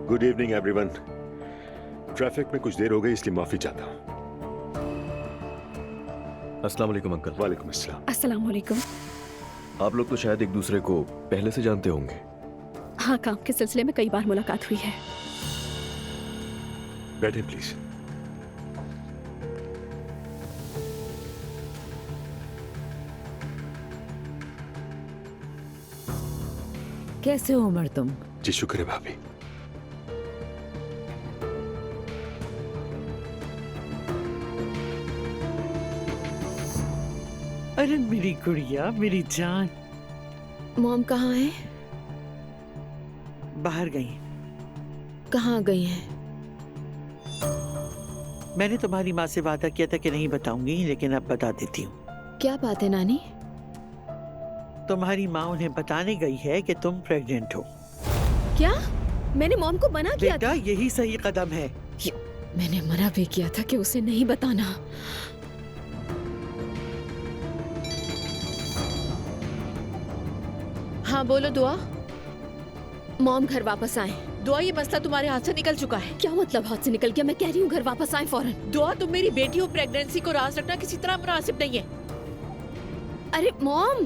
Good evening everyone. Traffic में कुछ देर हो गई इसलिए माफी चाहता हूँ। अस्सलाम वालेकुम अंकल। वालेकुम अस्सलाम। अस्सलाम वालेकुम। आप लोग तो शायद एक दूसरे को पहले से जानते होंगे। हाँ, काम के सिलसिले में कई बार मुलाकात हुई है। बैठे प्लीज। कैसे हो उमर तुम? जी शुक्र है भाभी। अरे मेरी गुड़िया, मेरी जान। मॉम कहाँ है? बाहर गई। कहाँ गई हैं? मैंने तुम्हारी माँ से वादा किया था कि नहीं बताऊंगी, लेकिन अब बता देती हूँ। क्या बात है नानी? तुम्हारी माँ उन्हें बताने गई है कि तुम प्रेग्नेंट हो। क्या? मैंने मॉम को मना किया बेटा, यही सही कदम है। मैंने मना भी किया था कि उसे नहीं बताना। हाँ बोलो दुआ। मॉम घर वापस आए। दुआ, ये मसला तुम्हारे हाथ से निकल चुका है। क्या मतलब हाथ से निकल गया? मैं कह रही हूँ घर वापस आए फौरन। दुआ, तुम मेरी बेटी हो, प्रेगनेंसी को राज रखना किसी तरह मुनासिब नहीं है। अरे मॉम।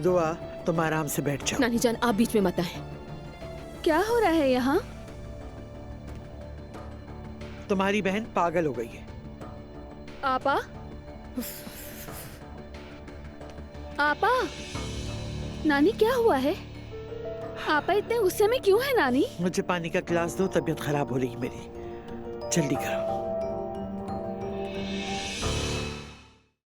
दुआ, तुम आराम से बैठ जाओ। नानी जान, आप बीच में मत आए। क्या हो रहा है यहाँ? तुम्हारी बहन पागल हो गई है। आपा? आपा? नानी क्या हुआ है? आपा इतने गुस्से में क्यों है नानी? मुझे पानी का गिलास दो, तबीयत खराब हो रही है मेरी। जल्दी करो।